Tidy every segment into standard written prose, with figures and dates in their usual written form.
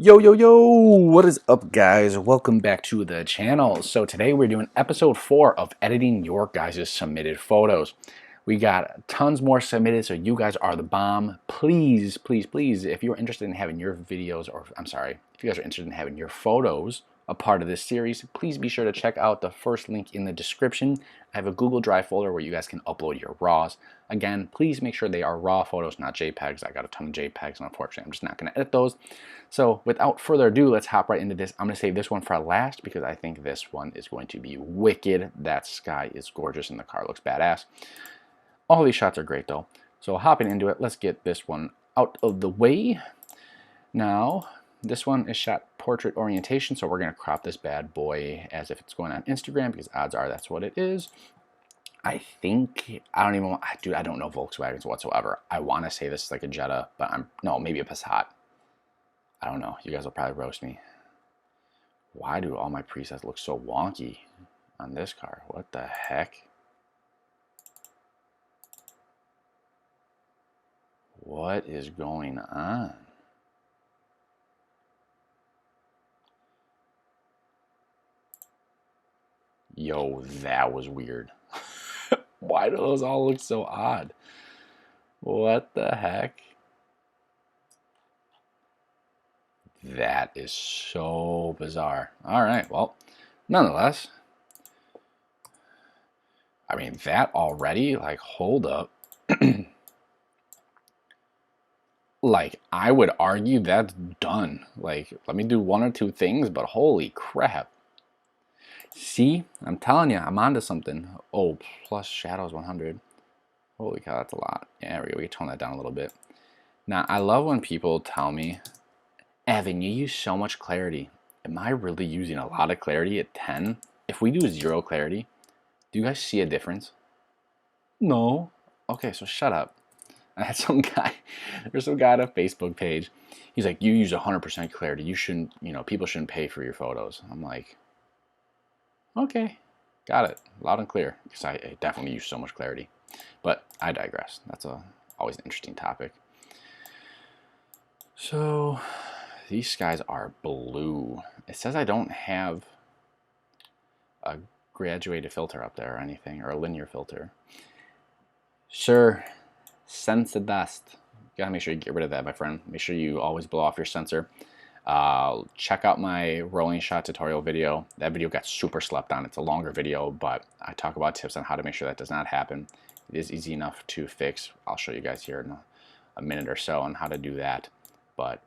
Yo, what is up, guys? Welcome back to the channel. So today we're doing episode 4 of editing your guys' submitted photos. We got tons more submitted, so you guys are the bomb. Please, if you're interested in having your videos, or I'm sorry, if you guys are interested in having your photos a part of this series, please be sure to check out the first link in the description. I have a Google Drive folder where you guys can upload your RAWs. Again, please make sure they are RAW photos, not JPEGs. I got a ton of JPEGs, and unfortunately, I'm just not going to edit those. So without further ado, let's hop right into this. I'm going to save this one for last because I think this one is going to be wicked. That sky is gorgeous and the car looks badass. All these shots are great though. So hopping into it, let's get this one out of the way. Now, this one is shot portrait orientation, so we're going to crop this bad boy as if it's going on Instagram because odds are that's what it is. I think, I don't even, dude, I don't know Volkswagens whatsoever. I want to say this is like a Jetta, but no, maybe a Passat. I don't know. You guys will probably roast me. Why do all my presets look so wonky on this car? What the heck? What is going on? Yo, that was weird. Why do those all look so odd? What the heck? That is so bizarre. All right, well, nonetheless, I mean, that already, like, hold up. Like, I would argue that's done. Like, let me do one or two things, but holy crap. See, I'm telling you, I'm onto something. Oh, plus shadows 100. Holy cow, that's a lot. Yeah, there we go. We can tone that down a little bit. Now, I love when people tell me, Evan, you use so much clarity. Am I really using a lot of clarity at 10? If we do 0 clarity, do you guys see a difference? No. Okay, so shut up. I had some guy, there's some guy on a Facebook page. He's like, you use 100% clarity. You shouldn't, people shouldn't pay for your photos. I'm like, okay, got it. Loud and clear. Because I definitely use so much clarity. But I digress. That's always an interesting topic. So these skies are blue. It says I don't have a graduated filter up there or anything, or a linear filter. Sure, sense the dust. You gotta make sure you get rid of that, my friend. Make sure you always blow off your sensor. Check out my rolling shot tutorial video. That video got super slept on. It's a longer video, but I talk about tips on how to make sure that does not happen. It is easy enough to fix. I'll show you guys here in a minute or so on how to do that. But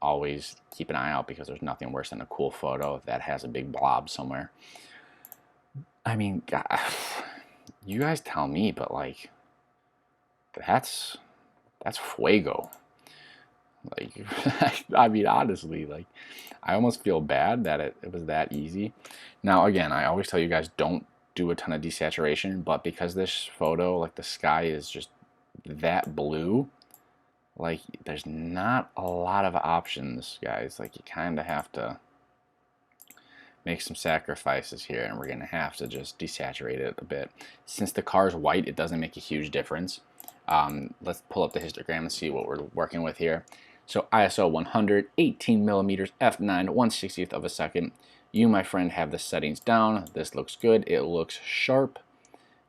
always keep an eye out because there's nothing worse than a cool photo that has a big blob somewhere. I mean, God, you guys tell me, but like, that's fuego. Like, I mean, honestly, like, I almost feel bad that it was that easy. Now, again, I always tell you guys don't do a ton of desaturation, but because this photo, like, the sky is just that blue, like, there's not a lot of options, guys. Like, you kind of have to make some sacrifices here, and we're going to have to just desaturate it a bit. Since the car's white, it doesn't make a huge difference. Let's pull up the histogram and see what we're working with here. So ISO 100, 18 millimeters, f9, 1/60th of a second. You, my friend, have the settings down. This looks good. It looks sharp,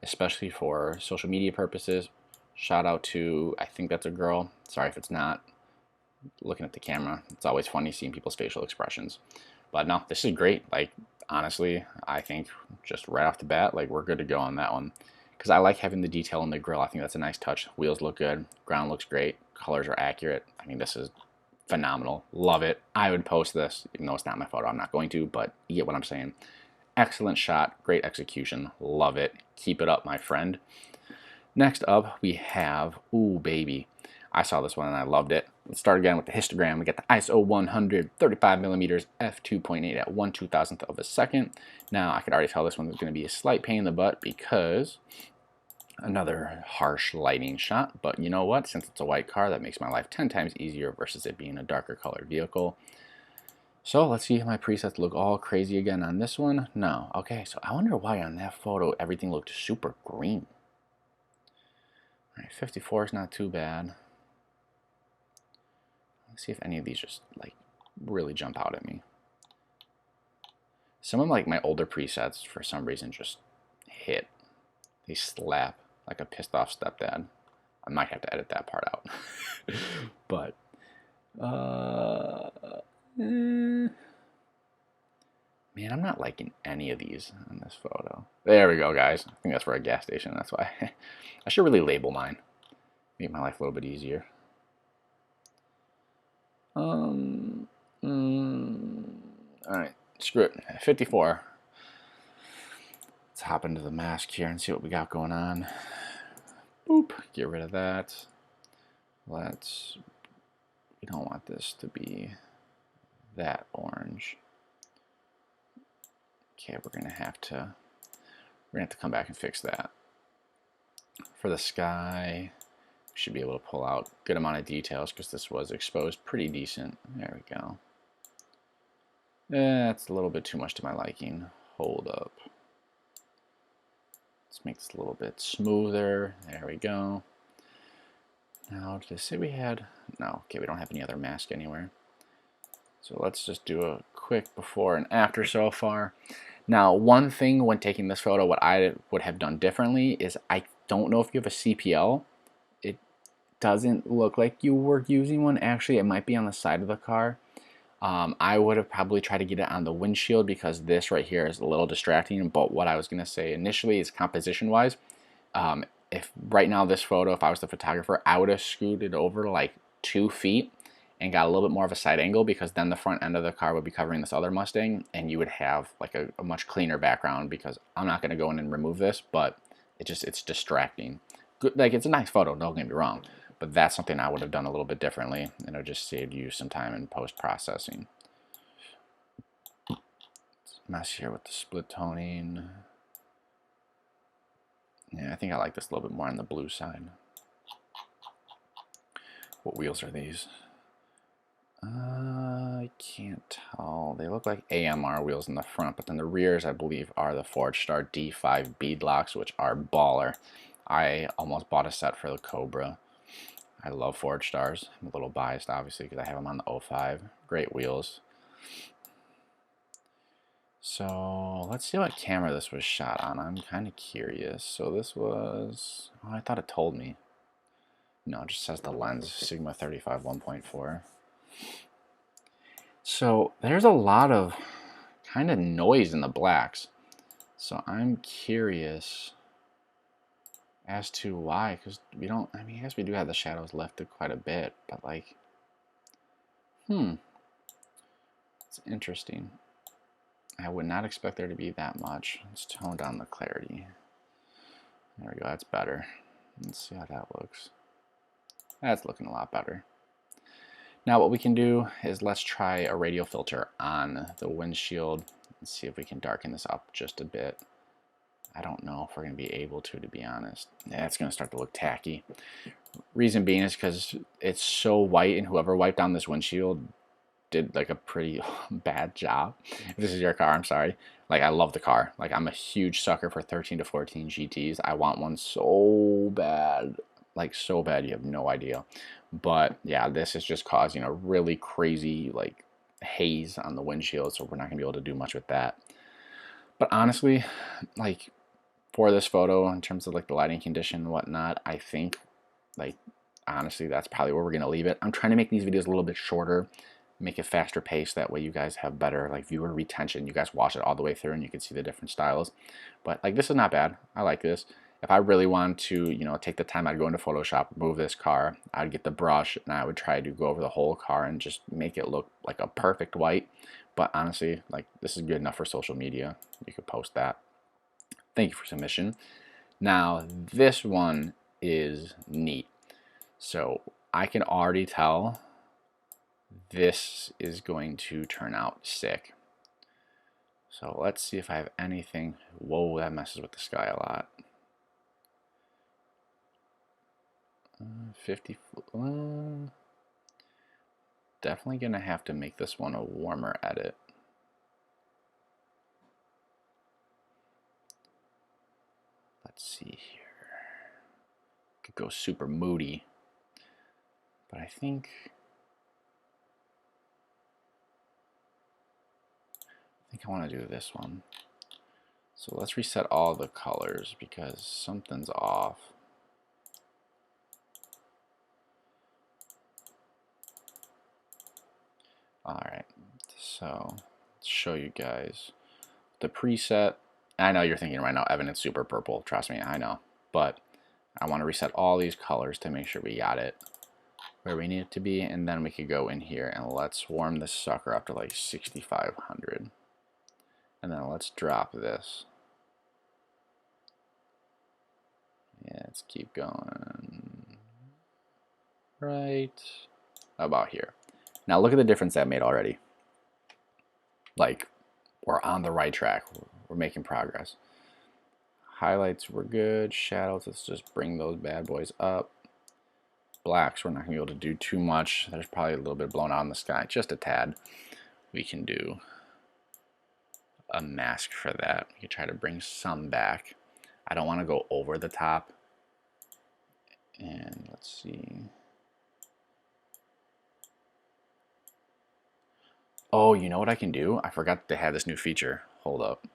especially for social media purposes. Shout out to, I think that's a girl. Sorry if it's not. Looking at the camera, it's always funny seeing people's facial expressions. But no, this is great. Like, honestly, I think just right off the bat, like, we're good to go on that one. Because I like having the detail in the grill. I think that's a nice touch. Wheels look good. Ground looks great. Colors are accurate. I mean, this is phenomenal. Love it. I would post this, even though it's not my photo. I'm not going to, but you get what I'm saying. Excellent shot. Great execution. Love it. Keep it up, my friend. Next up, we have, ooh, baby. I saw this one and I loved it. Let's start again with the histogram. We got the ISO 100, 35 millimeters, f2.8 at 1/2000th of a second. Now, I could already tell this one is going to be a slight pain in the butt because another harsh lighting shot. But you know what? Since it's a white car, that makes my life 10 times easier versus it being a darker colored vehicle. So let's see if my presets look all crazy again on this one. No. Okay, so I wonder why on that photo everything looked super green. All right, 54 is not too bad. Let's see if any of these just like really jump out at me. Some of like my older presets for some reason just hit. They slap like a pissed off stepdad. I might have to edit that part out. But man, I'm not liking any of these in this photo. There we go, guys. I think that's for a gas station. That's why I should really label mine. Make my life a little bit easier. All right, screw it. 54. Let's hop into the mask here and see what we got going on. Boop. Get rid of that. We don't want this to be that orange. Okay, we're gonna have to come back and fix that. For the sky, we should be able to pull out a good amount of details because this was exposed pretty decent. There we go. That's a little bit too much to my liking. Hold up. Let's make this a little bit smoother. There we go. Now, did I say we had? No, okay, we don't have any other mask anywhere. So let's just do a quick before and after so far. Now, one thing when taking this photo, what I would have done differently is I don't know if you have a CPL. It doesn't look like you were using one. Actually, it might be on the side of the car. I would have probably tried to get it on the windshield because this right here is a little distracting. But what I was going to say initially is composition-wise. If right now this photo, if I was the photographer, I would have scooted over like 2 feet and got a little bit more of a side angle because then the front end of the car would be covering this other Mustang and you would have like a much cleaner background because I'm not going to go in and remove this, but it's distracting. Good, like it's a nice photo, don't get me wrong, but that's something I would have done a little bit differently and it would just saved you some time in post-processing. Mess here with the split toning. Yeah, I think I like this a little bit more on the blue side. What wheels are these? I can't tell. They look like AMR wheels in the front, but then the rears, I believe, are the Forge Star D5 beadlocks, which are baller. I almost bought a set for the Cobra. I love Forge Stars. I'm a little biased, obviously, because I have them on the 05. Great wheels. So let's see what camera this was shot on. I'm kind of curious. So this was, oh, I thought it told me. No, it just says the lens, Sigma 35 1.4. So there's a lot of kind of noise in the blacks. So I'm curious as to why, because we don't, I mean, I guess we do have the shadows lifted quite a bit, but like, it's interesting. I would not expect there to be that much. Let's tone down the clarity. There we go, that's better. Let's see how that looks. That's looking a lot better. Now what we can do is let's try a radial filter on the windshield and see if we can darken this up just a bit. I don't know if we're going to be able to be honest. Yeah, it's going to start to look tacky. Reason being is because it's so white and whoever wiped down this windshield did like a pretty bad job. If this is your car, I'm sorry. Like I love the car. Like I'm a huge sucker for 13 to 14 GTs. I want one so bad. Like so bad you have no idea. But yeah, this is just causing a really crazy like haze on the windshield, so we're not gonna be able to do much with that. But honestly, like for this photo, in terms of like the lighting condition and whatnot, I think like honestly that's probably where we're gonna leave it. I'm trying to make these videos a little bit shorter, make it faster paced, that way you guys have better like viewer retention. You guys watch it all the way through and you can see the different styles. But like this is not bad. I like this. If I really wanted to, you know, take the time, I'd go into Photoshop, remove this car, I'd get the brush, and I would try to go over the whole car and just make it look like a perfect white. But honestly, like this is good enough for social media. You could post that. Thank you for submission. Now, this one is neat. So I can already tell this is going to turn out sick. So let's see if I have anything. Whoa, that messes with the sky a lot. 50, definitely gonna have to make this one a warmer edit. Let's see here. Could go super moody, but I think think I want to do this one. So let's reset all the colors because something's off. Alright, so let's show you guys the preset. I know you're thinking right now, Evan, it's super purple. Trust me, I know. But I want to reset all these colors to make sure we got it where we need it to be, and then we could go in here and let's warm this sucker up to like 6,500. And then let's drop this. Yeah, let's keep going. Right about here. Now look at the difference that made already. Like, we're on the right track. We're making progress. Highlights were good. Shadows, let's just bring those bad boys up. Blacks, we're not going to be able to do too much. There's probably a little bit blown out in the sky, just a tad. We can do a mask for that. We can try to bring some back. I don't want to go over the top. And let's see. Oh, you know what I can do? I forgot they had this new feature. Hold up.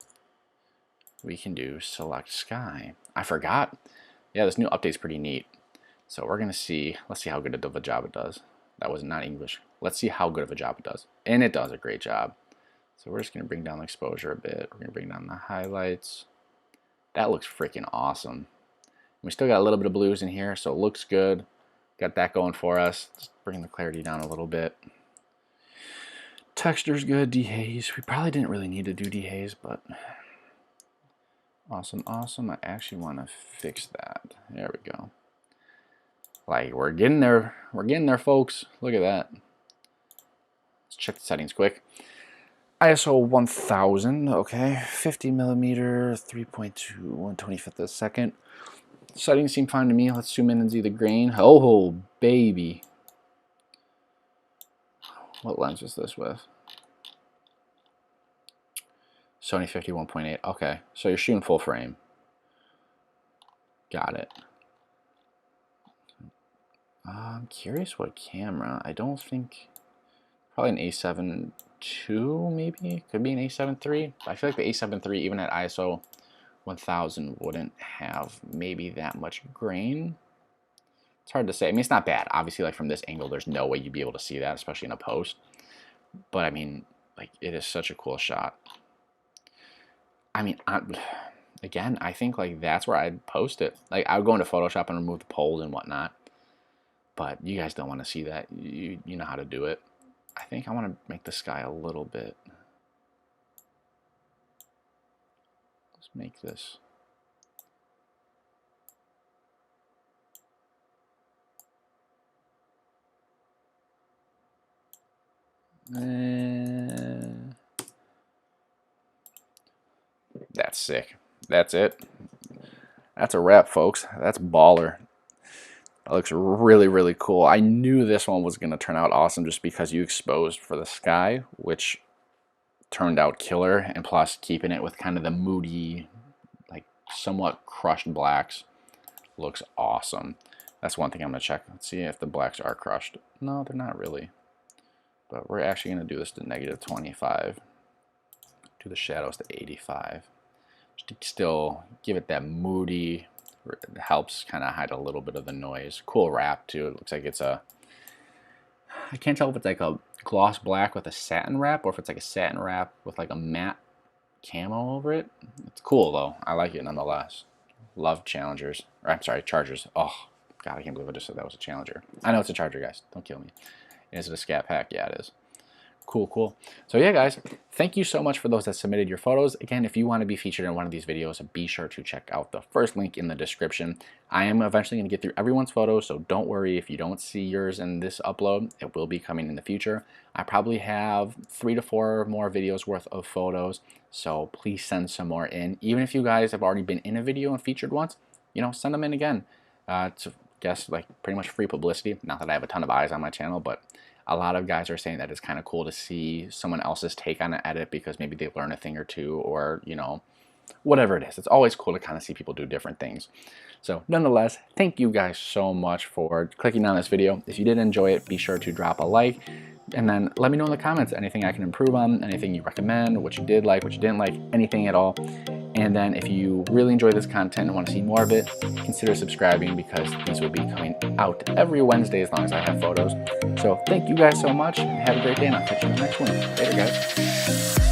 We can do select sky. I forgot. Yeah, this new update's pretty neat. So we're going to see, let's see how good of a job it does. That was not English. Let's see how good of a job it does. And it does a great job. So we're just going to bring down the exposure a bit. We're going to bring down the highlights. That looks freaking awesome. We still got a little bit of blues in here, so it looks good. Got that going for us. Just bring the clarity down a little bit. Texture's good, dehaze. We probably didn't really need to do dehaze, but awesome, awesome. I actually want to fix that. There we go. Like, we're getting there. We're getting there, folks. Look at that. Let's check the settings quick. ISO 1000, okay. 50 millimeter, 3.2, 1/25th of a second. Settings seem fine to me. Let's zoom in and see the grain. Oh, baby. What lens is this with? Sony 51.8. Okay, so you're shooting full frame. Got it. I'm curious what camera. I don't think. Probably an A7 II, maybe? Could be an A7 III. I feel like the A7 III, even at ISO 1000, wouldn't have maybe that much grain. It's hard to say. I mean, it's not bad. Obviously, like from this angle, there's no way you'd be able to see that, especially in a post. But I mean, like, it is such a cool shot. I mean, again, I think like that's where I'd post it. Like, I would go into Photoshop and remove the poles and whatnot. But you guys don't want to see that. You know how to do it. I think I want to make the sky a little bit. Let's make this. That's sick. That's it. That's a wrap, folks. That's baller. That looks really, really cool. I knew this one was going to turn out awesome just because you exposed for the sky, which turned out killer, and plus keeping it with kind of the moody, like somewhat crushed blacks looks awesome. That's one thing I'm going to check. Let's see if the blacks are crushed. No, they're not really. But we're actually going to do this to -25. Do the shadows to 85. Just to still give it that moody. It helps kind of hide a little bit of the noise. Cool wrap too. It looks like it's a, I can't tell if it's like a gloss black with a satin wrap or if it's like a satin wrap with like a matte camo over it. It's cool though. I like it nonetheless. Love Challengers. Or I'm sorry, Chargers. Oh God, I can't believe I just said that was a Challenger. I know it's a Charger, guys. Don't kill me. Is it a Scat Pack? Yeah, it is. Cool, cool. So yeah, guys, thank you so much for those that submitted your photos. Again, if you want to be featured in one of these videos, be sure to check out the first link in the description. I am eventually going to get through everyone's photos, so don't worry if you don't see yours in this upload. It will be coming in the future. I probably have 3 to 4 more videos worth of photos, so please send some more in. Even if you guys have already been in a video and featured once, you know, send them in again. To guess like pretty much free publicity. Not that I have a ton of eyes on my channel, but a lot of guys are saying that it's kind of cool to see someone else's take on an edit because maybe they learn a thing or two, or, you know, whatever it is. It's always cool to kind of see people do different things. So nonetheless, thank you guys so much for clicking on this video. If you did enjoy it, be sure to drop a like, and then let me know in the comments anything I can improve on, anything you recommend, what you did like, what you didn't like, anything at all. And then if you really enjoy this content and want to see more of it, consider subscribing, because these will be coming out every Wednesday as long as I have photos. So thank you guys so much, and have a great day, and I'll catch you in the next one. Later, guys.